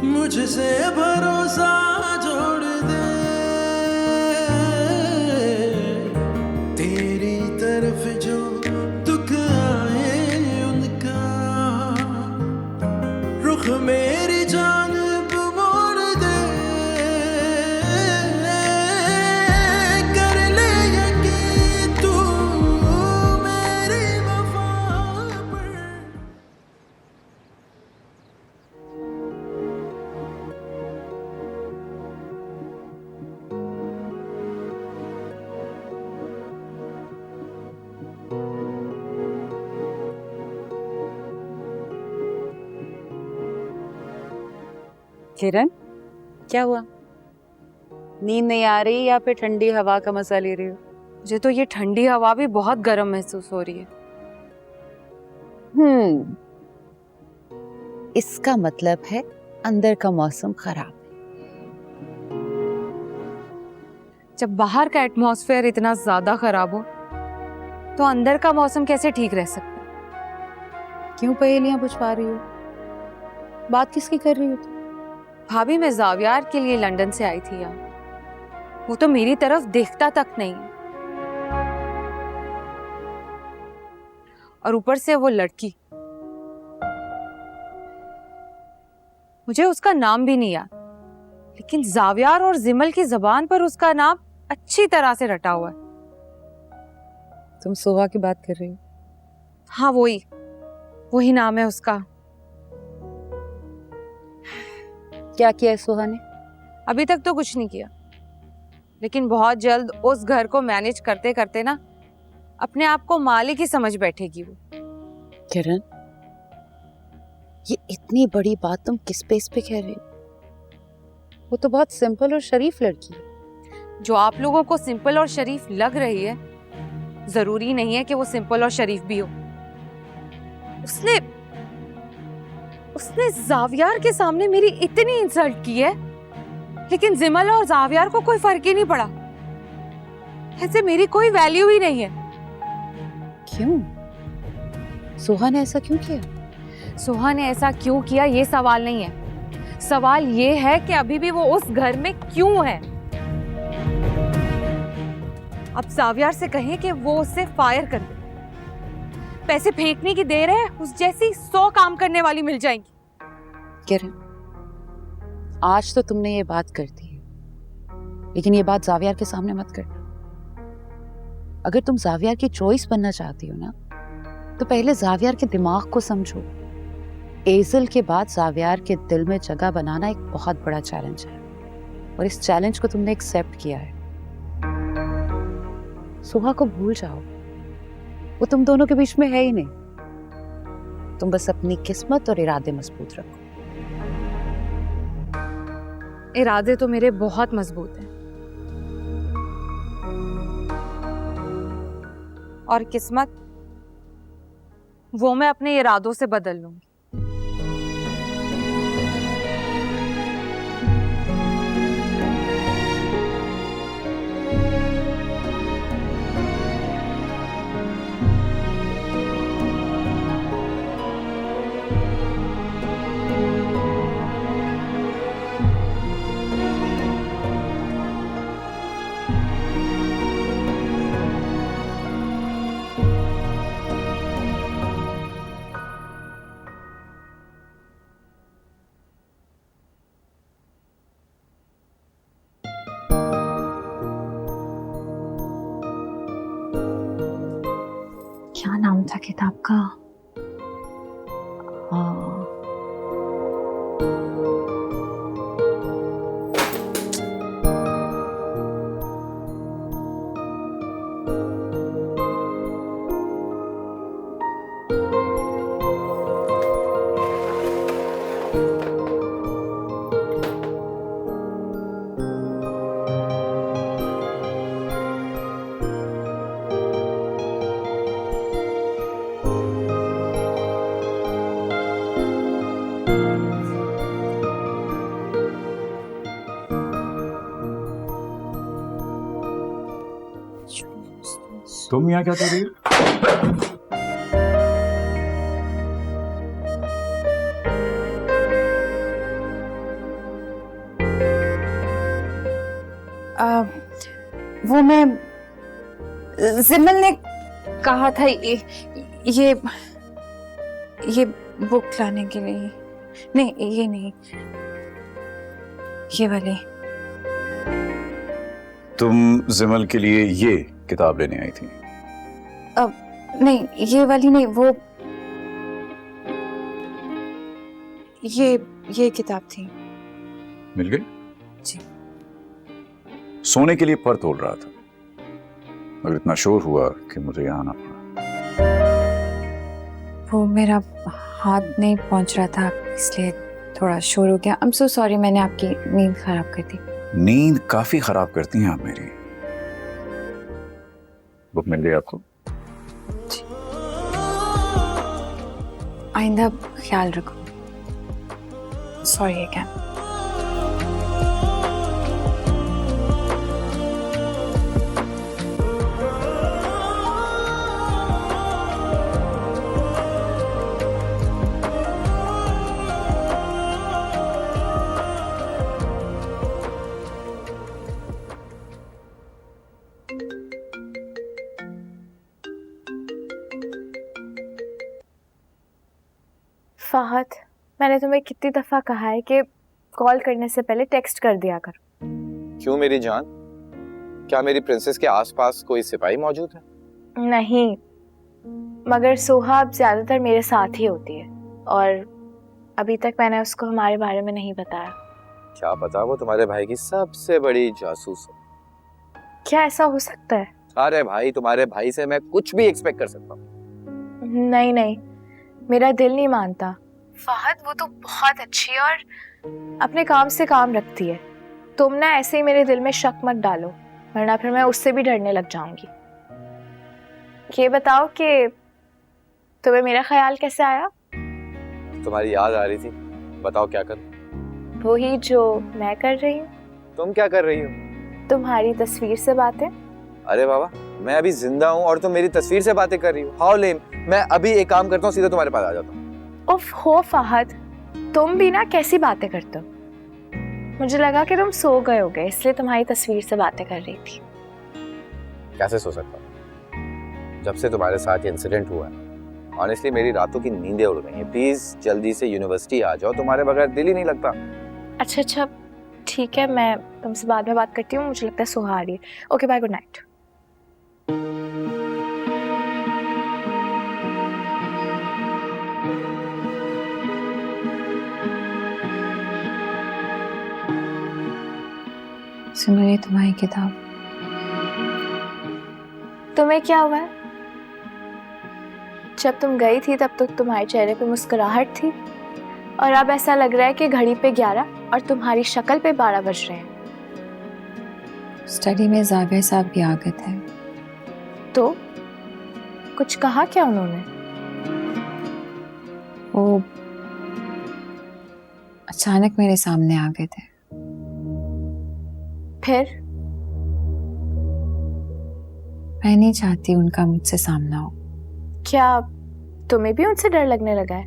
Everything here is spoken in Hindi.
मुझसे भरोसा जोड़ दे, तेरी तरफ जो दुख आए उनका रुख मेरी जानिब मोड़ दे, कर ले यकीन तू मेरी वफा पर। किरण, क्या हुआ? नींद नहीं आ रही या फिर ठंडी हवा का मजा ले रही हो? मुझे तो ये ठंडी हवा भी बहुत गर्म महसूस हो रही है। इसका मतलब है अंदर का मौसम खराब है। जब बाहर का एटमॉस्फेयर इतना ज्यादा खराब हो तो अंदर का मौसम कैसे ठीक रह सकता है? क्यों पहेलियां बुझवा रही हो? बात किसकी कर रही हो तुम? भाभी, मैं जावियार के लिए लंदन से आई थी यहाँ। वो तो मेरी तरफ देखता तक नहीं है, और ऊपर से वो लड़की, मुझे उसका नाम भी नहीं याद, लेकिन जावियार और जिमल की जबान पर उसका नाम अच्छी तरह से रटा हुआ है। तुम सोहा की बात कर रही हो? हाँ, वही नाम है उसका। क्या किया है सोहा ने? अभी तक तो कुछ नहीं किया, लेकिन बहुत जल्द उस घर को मैनेज करते करते ना अपने आप को मालिक ही समझ बैठेगी वो। किरण, ये इतनी बड़ी बात तुम किस बेस पे कह रही हो? वो तो बहुत सिंपल और शरीफ लड़की है। जो आप लोगों को सिंपल और शरीफ लग रही है, जरूरी नहीं है कि वो सिंपल और शरीफ भी हो। उसने जावियार के सामने मेरी इतनी इंसल्ट की है, लेकिन जिमल और जावियार को कोई फर्क ही नहीं पड़ा। ऐसे मेरी कोई वैल्यू ही नहीं है। क्यों? सोहा ने ऐसा क्यों किया? सोहा ने ऐसा क्यों किया ये सवाल नहीं है। सवाल ये है कि अभी भी वो उस घर में क्यों है। अब जावियार से कहें कि वो उससे फायर कर दे। पैसे फेंकने की देर है, उस जैसी 100 काम करने वाली मिल जाएंगी। किरण, आज तो तुमने ये बात कर दी है, लेकिन ये बात जावियार के सामने मत करना। अगर तुम जावियार की चॉइस बनना चाहती हो ना, तो पहले जावियार के दिमाग को समझो। एजल के बाद जावियार के दिल में जगह बनाना एक बहुत बड़ा चैलेंज है, और इस चैलेंज को तुमने एक्सेप्ट किया है। सुहा को भूल जाओ, वो तुम दोनों के बीच में है ही नहीं। तुम बस अपनी किस्मत और इरादे मजबूत रखो। इरादे तो मेरे बहुत मजबूत हैं, और किस्मत वो मैं अपने इरादों से बदल लूंगी। क्या नाम था किताब का? तुम यहाँ क्या कर रही हो? वो मैं जिमल ने कहा था ये बुक लाने के लिए। नहीं, ये नहीं, ये वाली। तुम जिमल के लिए ये किताब लेने आई थी? नहीं, ये वाली नहीं, वो ये किताब थी। मिल गई? जी। सोने के लिए पर तोड़ रहा था, मगर इतना शोर हुआ कि मुझे यहाँ आना पड़ा। वो मेरा हाथ नहीं पहुंच रहा था, इसलिए थोड़ा शोर हो गया। आई एम सो सॉरी, मैंने आपकी नींद खराब कर दी। नींद काफी खराब करती हैं आप मेरी। बुक मिल गई आपको? आइंदा ख्याल रखो। Sorry again. फहद, मैंने तुम्हें कितनी दफ़ा कहा है कि कॉल करने से पहले टेक्स्ट कर दिया कर। क्यों मेरी जान? क्या मेरी प्रिंसेस के आसपास कोई सिपाही मौजूद है? नहीं, मगर सोहा अब ज़्यादातर मेरे साथ ही होती है और अभी तक मैंने उसको हमारे बारे में नहीं बताया। क्या पता वो तुम्हारे भाई की सबसे बड़ी जासूस हो। क्या ऐसा हो सकता है? अरे भाई, तुम्हारे भाई से मैं कुछ भी एक्सपेक्ट कर सकता हूँ। नहीं नहीं, मेरा दिल नहीं मानता। फहद, वो तो बहुत अच्छी और अपने काम से काम रखती है। तुम ना ऐसे ही मेरे दिल में शक मत डालो, वरना फिर मैं उससे भी डरने लग जाऊंगी। ये बताओ कि तुम्हें मेरा ख्याल कैसे आया? तुम्हारी याद आ रही थी, बताओ क्या करूं? वही जो मैं कर रही हूँ। तुम क्या कर रही हो? तुम्हारी तस्वीर से बातें। अरे बाबा, मैं अभी जिंदा हूँ और तुम मेरी तस्वीर से बातें कर रही हो? हाउ लेम। मैं अभी एक काम करता हूँ, सीधा तुम्हारे पास आ जाता हूँ। उफ हो फहद, तुम भी ना कैसी बातें करते हो। मुझे लगा कि तुम सो गए होगे, इसलिए तुम्हारी तस्वीर से बातें कर रही थी। कैसे सो सकता हूँ? जब से तुम्हारे साथ इंसिडेंट हुआ है, ऑनेस्टली मेरी रातों की नींदें उड़ गई हैं। प्लीज जल्दी से यूनिवर्सिटी आ जाओ, तुम्हारे बगैर दिल ही नहीं लगता। अच्छा अच्छा, ठीक है, मैं तुमसे बाद में बात करती हूँ। मुझे लगता है सोहा आ रही है। Okay bye, good night. सुनो, ये तुम्हारी किताब। तुम्हें क्या हुआ है? जब तुम गई थी तब तो तुम्हारे चेहरे पे मुस्कुराहट थी, और अब ऐसा लग रहा है कि घड़ी पे 11 और तुम्हारी शक्ल पे 12 बज रहे हैं। स्टडी में जाविर साहब भी आ गए थे। तो कुछ कहा क्या उन्होंने? वो अचानक मेरे सामने आ गए थे। फिर? मैं नहीं चाहती उनका मुझसे सामना हो। क्या तुम्हें भी उनसे डर लगने लगा है?